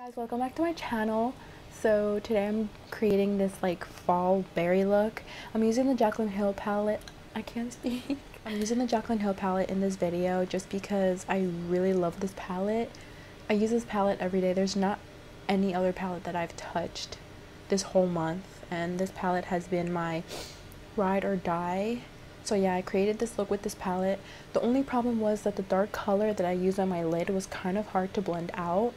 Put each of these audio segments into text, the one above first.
Guys, welcome back to my channel. So today I'm creating this like fall berry look. I'm using the Jaclyn Hill palette. I can't speak. I'm using the Jaclyn Hill palette in this video just because I really love this palette. I use this palette every day. There's not any other palette that I've touched this whole month, and this palette has been my ride or die. So yeah, I created this look with this palette. The only problem was that the dark color that I used on my lid was kind of hard to blend out.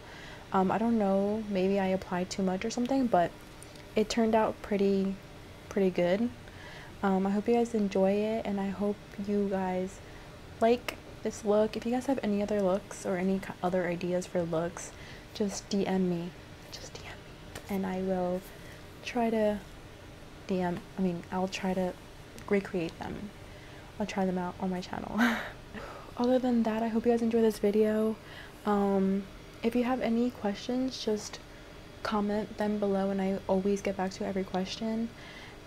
I don't know, maybe I applied too much or something, but it turned out pretty good. I hope you guys enjoy it, and I hope you guys like this look. If you guys have any other looks or any other ideas for looks, just DM me. And I will try to I'll try to recreate them. I'll try them out on my channel. Other than that, I hope you guys enjoy this video. If you have any questions, just comment them below, and I always get back to every question.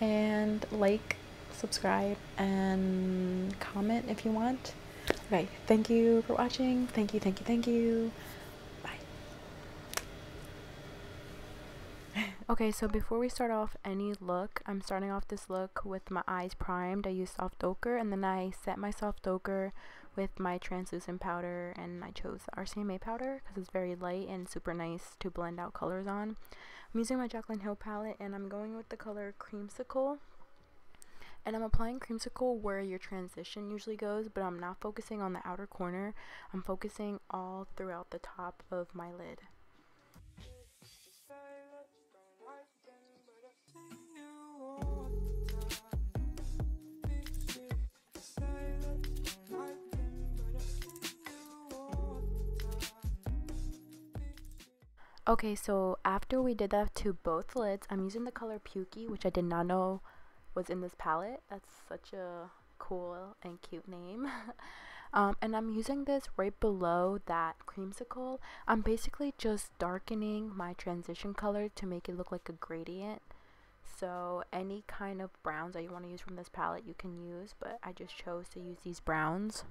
And like, subscribe, and comment if you want. Okay, thank you for watching. Thank you. Bye. Okay, so before we start off any look, I'm starting off this look with my eyes primed. I used soft ochre, and then I set my soft ochre with my translucent powder, and I chose the RCMA powder because it's very light and super nice to blend out colors on. I'm using my Jaclyn Hill palette, and I'm going with the color Creamsicle, and I'm applying Creamsicle where your transition usually goes, but I'm not focusing on the outer corner. I'm focusing all throughout the top of my lid. Okay, so after we did that to both lids, I'm using the color Pukey, which I did not know was in this palette. That's such a cool and cute name. And I'm using this right below that Creamsicle. I'm basically just darkening my transition color to make it look like a gradient. So any kind of browns that you want to use from this palette you can use, but I just chose to use these browns.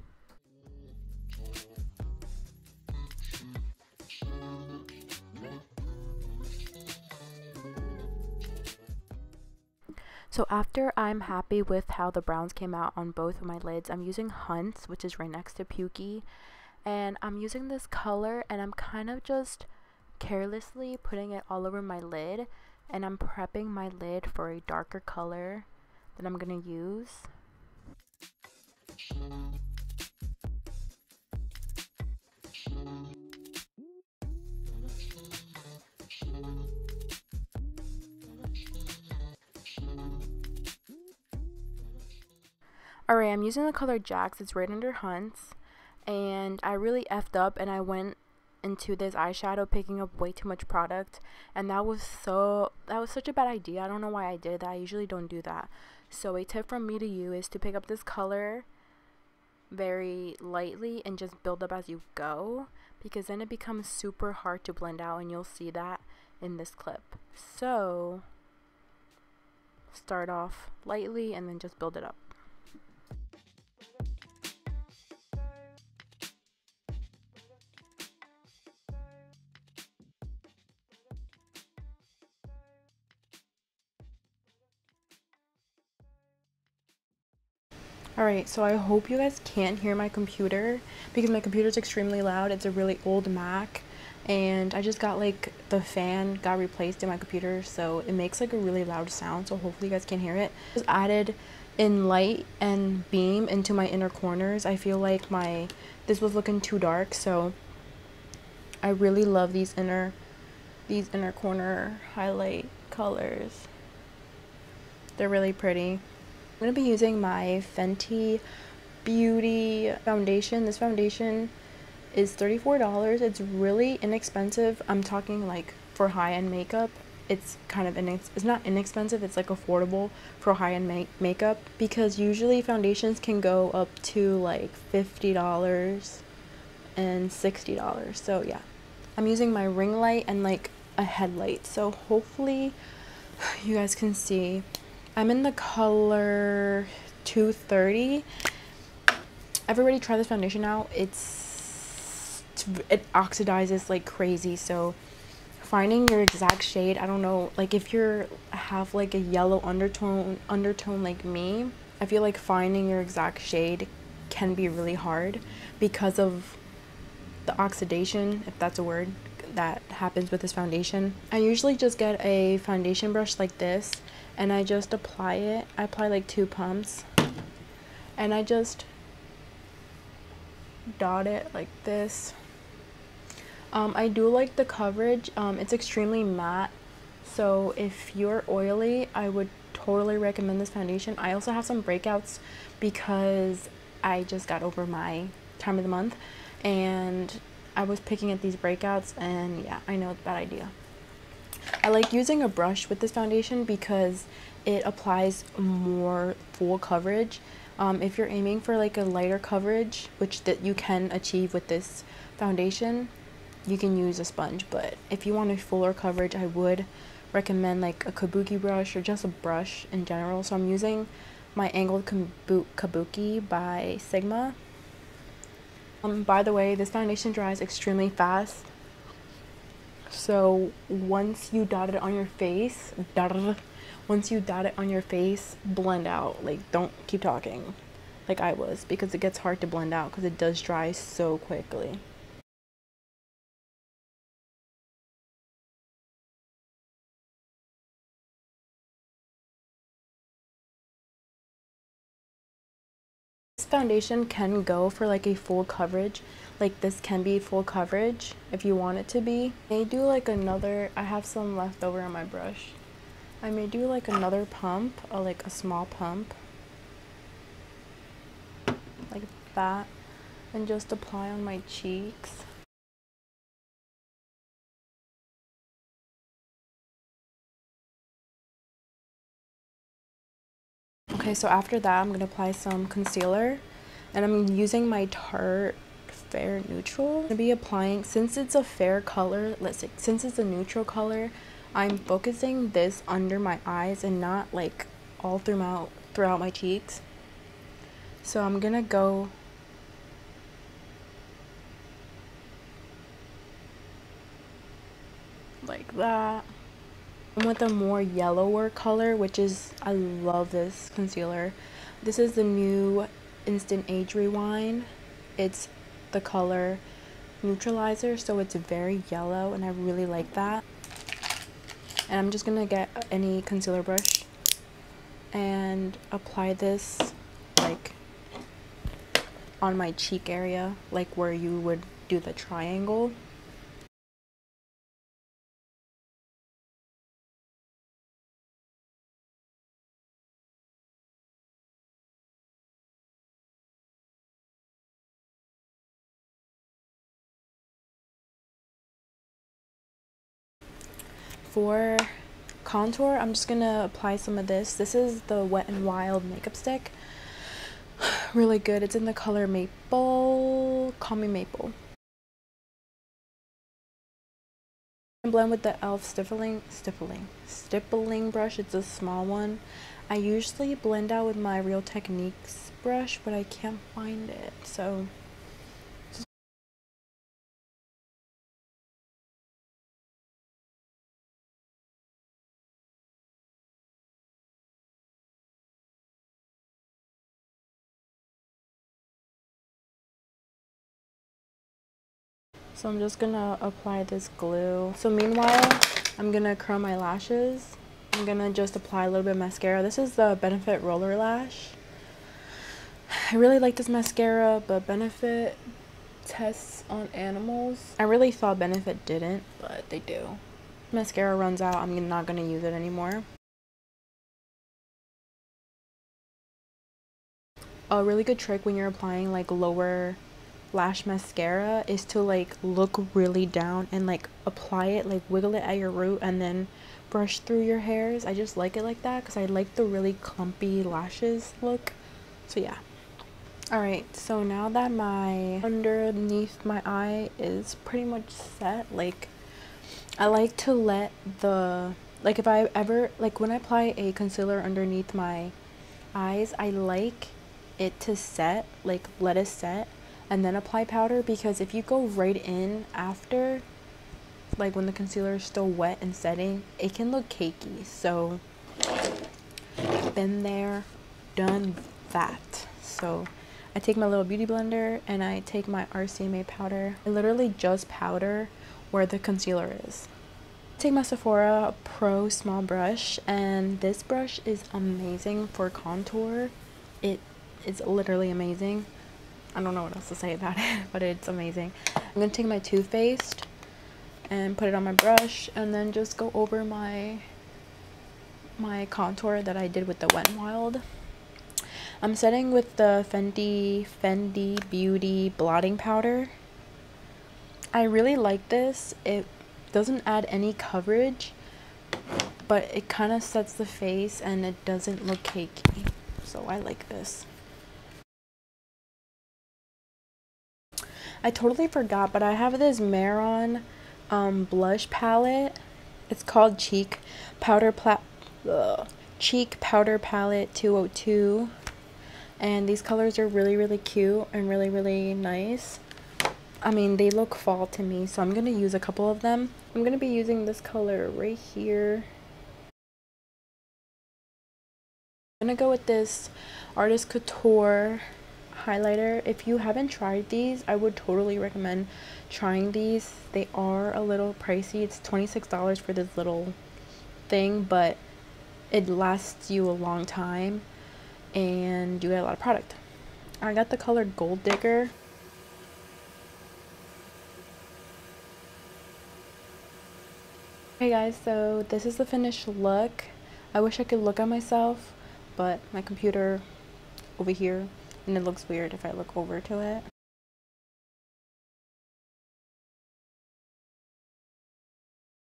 So after I'm happy with how the browns came out on both of my lids, I'm using Hunts, which is right next to Pukey, and I'm using this color, and I'm kind of just carelessly putting it all over my lid, and I'm prepping my lid for a darker color that I'm gonna use. Alright, I'm using the color Jax. It's right under Hunts, and I really effed up, and I went into this eyeshadow picking up way too much product, and that was such a bad idea. I don't know why I did that. I usually don't do that. So a tip from me to you is to pick up this color very lightly and just build up as you go, because then it becomes super hard to blend out, and you'll see that in this clip. So start off lightly and then just build it up. Alright, so I hope you guys can't hear my computer because my computer is extremely loud. It's a really old Mac, and I just got like the fan got replaced in my computer, so it makes like a really loud sound, so hopefully you guys can hear it. Just added in light and beam into my inner corners. I feel like this was looking too dark, so I really love these inner corner highlight colors. They're really pretty. I'm going to be using my Fenty Beauty foundation. This foundation is $34. It's really inexpensive. I'm talking like for high-end makeup. It's kind of it's not inexpensive, it's like affordable for high-end makeup, because usually foundations can go up to like $50 and $60. So yeah, I'm using my ring light and like a headlight, so hopefully you guys can see. I'm in the color 230. Everybody try this foundation out. It oxidizes like crazy, so finding your exact shade, I don't know, like if you're have like a yellow undertone like me, I feel like finding your exact shade can be really hard because of the oxidation, if that's a word, that happens with this foundation. I usually just get a foundation brush like this and I just apply it. I apply like 2 pumps and I just dot it like this. I do like the coverage. It's extremely matte, so if you're oily, I would totally recommend this foundation. I also have some breakouts because I just got over my time of the month and I was picking at these breakouts, and yeah, I know it's a bad idea. I like using a brush with this foundation because it applies more full coverage. If you're aiming for like a lighter coverage, which that you can achieve with this foundation, you can use a sponge, but if you want a fuller coverage, I would recommend like a kabuki brush or just a brush in general. So I'm using my angled kabuki by Sigma. By the way, this foundation dries extremely fast, so once you dot it on your face, blend out. Like, don't keep talking like I was, because it gets hard to blend out because it does dry so quickly. This foundation can go for like a full coverage, like this can be full coverage if you want it to be. I may do like another, I have some left over on my brush. I may do like another pump, or like a small pump like that, and just apply on my cheeks. Okay, so after that I'm gonna apply some concealer, and I'm using my Tarte Fair Neutral. I'm gonna be applying, since it's a fair color, since it's a neutral color, I'm focusing this under my eyes and not like all throughout my cheeks. So I'm gonna go like that. I'm with a more yellower color, which is, I love this concealer. This is the new Instant Age Rewind. It's the color Neutralizer, so it's very yellow and I really like that. And I'm just gonna get any concealer brush and apply this like on my cheek area, like where you would do the triangle. For contour, I'm just gonna apply some of this. This is the Wet n Wild makeup stick. Really good. It's in the color Maple. Call me Maple. And blend with the e.l.f. stippling brush. It's a small one. I usually blend out with my Real Techniques brush, but I can't find it, so I'm just gonna apply this glue. So meanwhile, I'm gonna curl my lashes. I'm gonna just apply a little bit of mascara. This is the Benefit Roller Lash. I really like this mascara, but Benefit tests on animals. I really thought Benefit didn't, but they do. Mascara runs out, I'm not gonna use it anymore. A really good trick when you're applying like lower lash mascara is to like look really down and like apply it, like wiggle it at your root and then brush through your hairs. I just like it like that because I like the really clumpy lashes look. So yeah. Alright, so now that my underneath my eye is pretty much set, like I like to let the, like if I ever, like when I apply a concealer underneath my eyes, I like it to set, like let it set and then apply powder, because if you go right in after, like when the concealer is still wet and setting, it can look cakey. So been there, done that. So I take my little beauty blender and I take my RCMA powder. I literally just powder where the concealer is. Take my Sephora Pro small brush, and this brush is amazing for contour. It is literally amazing. I don't know what else to say about it, but it's amazing. I'm gonna take my Too Faced and put it on my brush, and then just go over my contour that I did with the Wet n Wild. I'm setting with the Fenty Beauty blotting powder. I really like this. It doesn't add any coverage, but it kind of sets the face and it doesn't look cakey. So I like this. I totally forgot, but I have this Maron blush palette. It's called Cheek Powder Palette 202. And these colors are really cute and really nice. I mean, they look fall to me, so I'm going to use a couple of them. I'm going to be using this color right here. I'm going to go with this Artist Couture highlighter. If you haven't tried these, I would totally recommend trying these. They are a little pricey. It's $26 for this little thing, but it lasts you a long time and you get a lot of product. I got the color Gold Digger. Hey guys, so this is the finished look. I wish I could look at myself, but my computer over here and it looks weird if I look over to it.